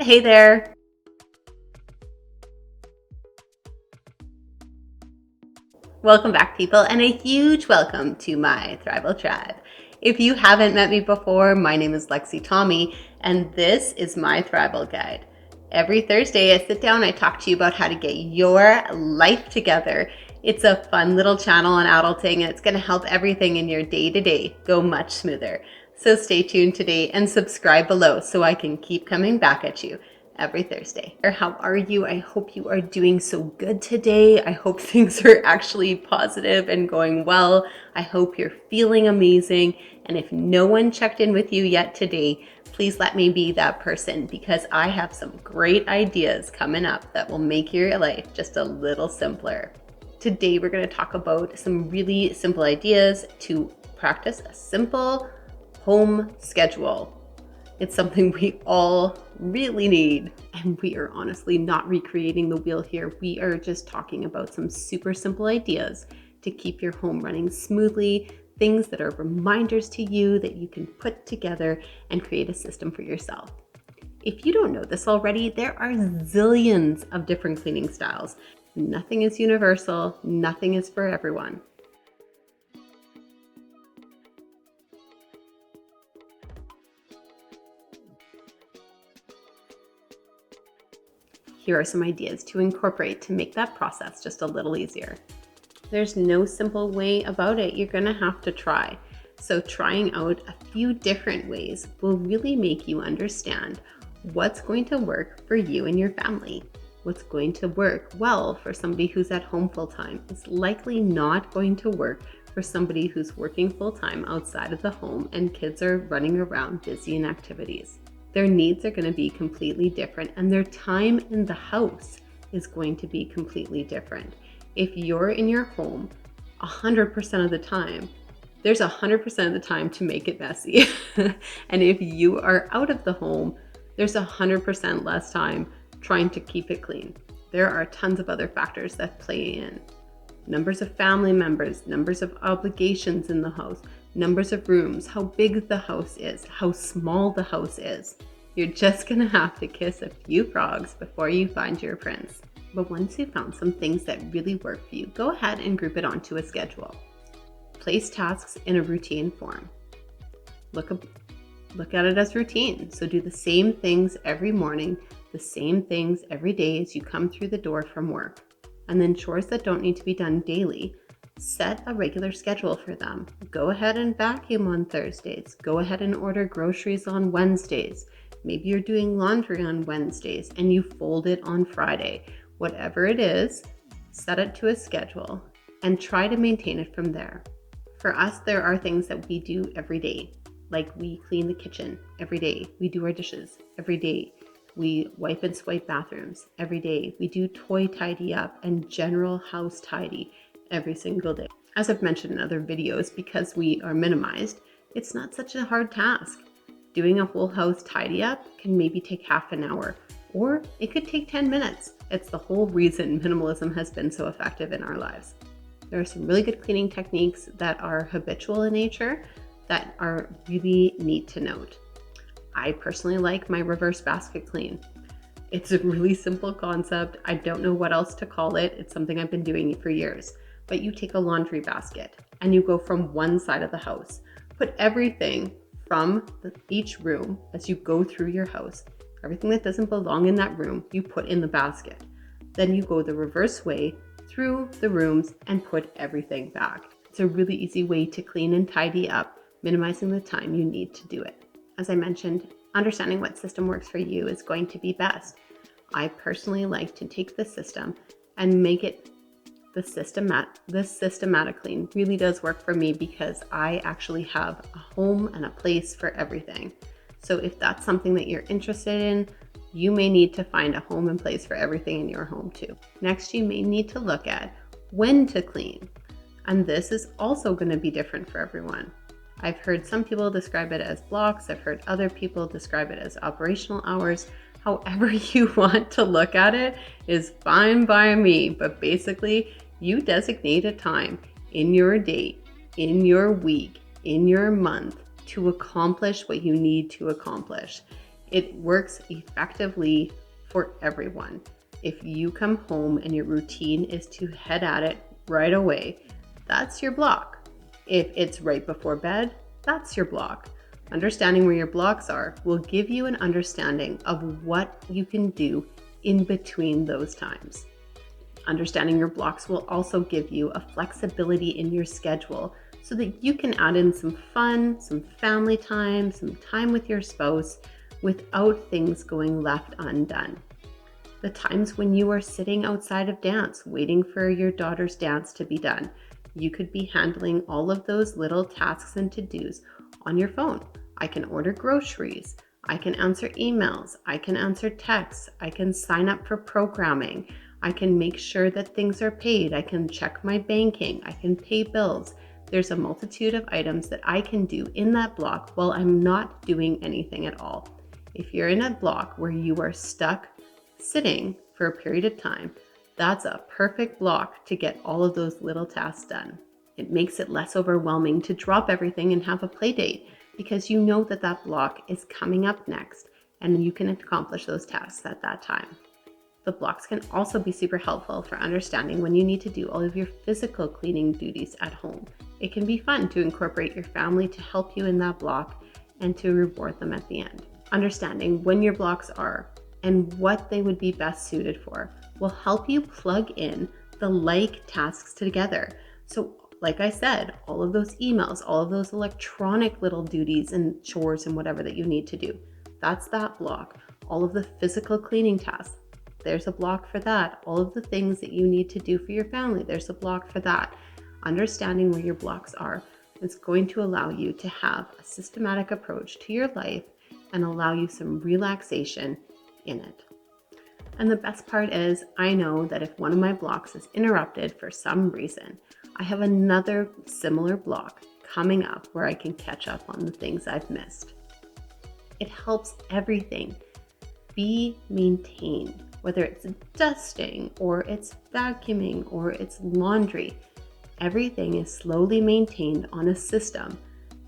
Hey there. Welcome back, people, and a huge welcome to my Thrival Tribe. If you haven't met me before, my name is Lexi Tommy, and this is my Thrival Guide. Every Thursday, I sit down, I talk to you about how to get your life together. It's a fun little channel on adulting, and it's going to help everything in your day-to-day go much smoother. So stay tuned today and subscribe below so I can keep coming back at you every Thursday. Or how are you? I hope you are doing so good today. I hope things are actually positive and going well. I hope you're feeling amazing. And if no one checked in with you yet today, please let me be that person, because I have some great ideas coming up that will make your life just a little simpler. Today, we're going to talk about some really simple ideas to practice a simple home schedule. It's something we all really need, and we are honestly not recreating the wheel here. We are just talking about some super simple ideas to keep your home running smoothly, things that are reminders to you that you can put together and create a system for yourself. If you don't know this already, there are zillions of different cleaning styles. Nothing is universal, nothing is for everyone. Here are some ideas to incorporate to make that process just a little easier. There's no simple way about it. You're gonna have to try. So trying out a few different ways will really make you understand what's going to work for you and your family. What's going to work well for somebody who's at home full-time is likely not going to work for somebody who's working full-time outside of the home and kids are running around busy in activities. Their needs are going to be completely different, and their time in the house is going to be completely different. If you're in your home 100% of the time, there's 100% of the time to make it messy. And if you are out of the home, there's 100% less time trying to keep it clean. There are tons of other factors that play in. Numbers of family members, numbers of obligations in the house, numbers of rooms, how big the house is, how small the house is. You're just gonna have to kiss a few frogs before you find your prince. But once you've found some things that really work for you, go ahead and group it onto a schedule. Place tasks in a routine form. Look at it as routine. So do the same things every morning, the same things every day as you come through the door from work. And then chores that don't need to be done daily, set a regular schedule for them. Go ahead and vacuum on Thursdays. Go ahead and order groceries on Wednesdays. Maybe you're doing laundry on Wednesdays and you fold it on Friday. Whatever it is, set it to a schedule and try to maintain it from there. For us, there are things that we do every day, like we clean the kitchen every day. We do our dishes every day. We wipe and swipe bathrooms every day. We do toy tidy up and general house tidy every single day. As I've mentioned in other videos, because we are minimized, it's not such a hard task. Doing a whole house tidy up can maybe take half an hour, or it could take 10 minutes. It's the whole reason minimalism has been so effective in our lives. There are some really good cleaning techniques that are habitual in nature that are really neat to note. I personally like my reverse basket clean. It's a really simple concept. I don't know what else to call it. It's something I've been doing for years. But you take a laundry basket and you go from one side of the house. Put everything from each room as you go through your house. Everything that doesn't belong in that room, you put in the basket. Then you go the reverse way through the rooms and put everything back. It's a really easy way to clean and tidy up, minimizing the time you need to do it. As I mentioned, understanding what system works for you is going to be best. I personally like to take the system and make it the systematic clean. Really does work for me because I actually have a home and a place for everything. So if that's something that you're interested in, you may need to find a home and place for everything in your home too. Next, you may need to look at when to clean. And this is also going to be different for everyone. I've heard some people describe it as blocks. I've heard other people describe it as operational hours. However you want to look at it is fine by me. But basically, you designate a time in your day, in your week, in your month to accomplish what you need to accomplish. It works effectively for everyone. If you come home and your routine is to head at it right away, that's your block. If it's right before bed, that's your block. Understanding where your blocks are will give you an understanding of what you can do in between those times. Understanding your blocks will also give you a flexibility in your schedule so that you can add in some fun, some family time, some time with your spouse without things going left undone. The times when you are sitting outside of dance waiting for your daughter's dance to be done, you could be handling all of those little tasks and to-dos on your phone. I can order groceries, I can answer emails, I can answer texts, I can sign up for programming, I can make sure that things are paid, I can check my banking, I can pay bills. There's a multitude of items that I can do in that block while I'm not doing anything at all. If you're in a block where you are stuck sitting for a period of time, that's a perfect block to get all of those little tasks done. It makes it less overwhelming to drop everything and have a play date because you know that that block is coming up next and you can accomplish those tasks at that time. The blocks can also be super helpful for understanding when you need to do all of your physical cleaning duties at home. It can be fun to incorporate your family to help you in that block and to reward them at the end. Understanding when your blocks are and what they would be best suited for will help you plug in the like tasks together. So like I said, all of those emails, all of those electronic little duties and chores and whatever that you need to do, that's that block. All of the physical cleaning tasks, there's a block for that. All of the things that you need to do for your family, there's a block for that. Understanding where your blocks are is going to allow you to have a systematic approach to your life and allow you some relaxation in it. And the best part is, I know that if one of my blocks is interrupted for some reason, I have another similar block coming up where I can catch up on the things I've missed. It helps everything be maintained, whether it's dusting or it's vacuuming or it's laundry. Everything is slowly maintained on a system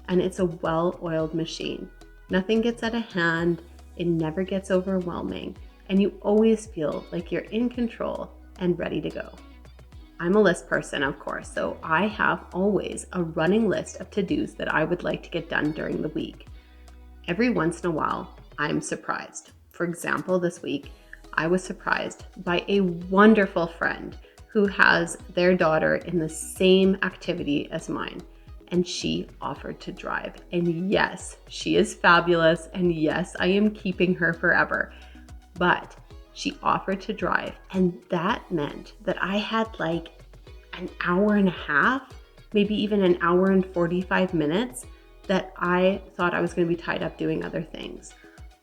and it's a well-oiled machine. Nothing gets out of hand, it never gets overwhelming, and you always feel like you're in control and ready to go. I'm a list person, of course, so I have always a running list of to-dos that I would like to get done during the week. Every once in a while, I'm surprised. For example, this week, I was surprised by a wonderful friend who has their daughter in the same activity as mine, and she offered to drive. And yes, she is fabulous, and yes, I am keeping her forever. But she offered to drive, and that meant that I had like an hour and a half, maybe even an hour and 45 minutes that I thought I was going to be tied up doing other things.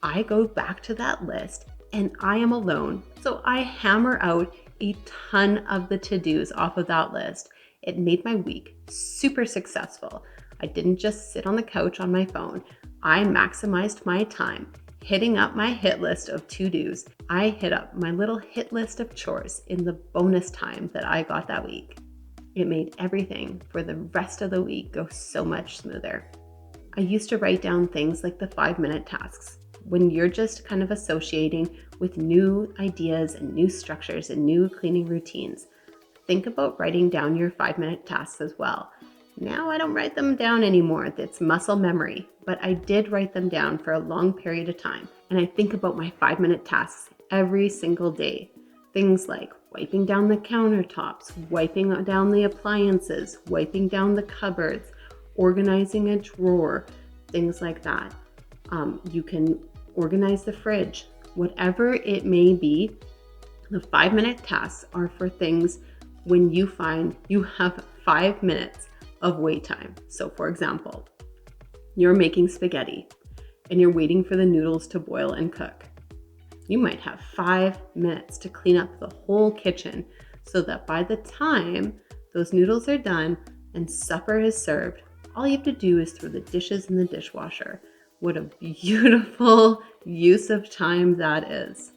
I go back to that list and I am alone, so I hammer out a ton of the to-dos off of that list. It made my week super successful. I didn't just sit on the couch on my phone. I maximized my time hitting up my hit list of to-dos. I hit up my little hit list of chores in the bonus time that I got that week. It made everything for the rest of the week go so much smoother. I used to write down things like the 5-minute tasks. When you're just kind of associating with new ideas and new structures and new cleaning routines, think about writing down your 5-minute tasks as well. Now I don't write them down anymore. It's muscle memory, but I did write them down for a long period of time. And I think about my 5-minute tasks every single day. Things like wiping down the countertops, wiping down the appliances, wiping down the cupboards, organizing a drawer, things like that. You can organize the fridge, whatever it may be. The 5-minute tasks are for things when you find you have 5 minutes of wait time. So for example, you're making spaghetti and you're waiting for the noodles to boil and cook. You might have 5 minutes to clean up the whole kitchen so that by the time those noodles are done and supper is served, all you have to do is throw the dishes in the dishwasher. What a beautiful use of time that is.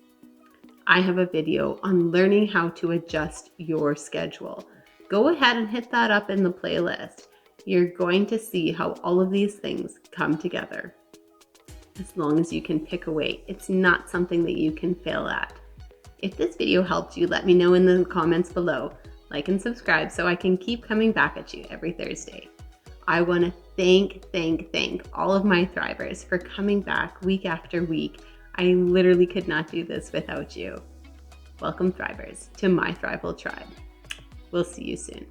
I have a video on learning how to adjust your schedule. Go ahead and hit that up in the playlist. You're going to see how all of these things come together. as long as you can pick away. It's not something that you can fail at. If this video helped you, let me know in the comments below. Like and subscribe so I can keep coming back at you every Thursday. I want to thank all of my Thrivers for coming back week after week. I literally could not do this without you. Welcome, Thrivers, to my Thrival tribe. We'll see you soon.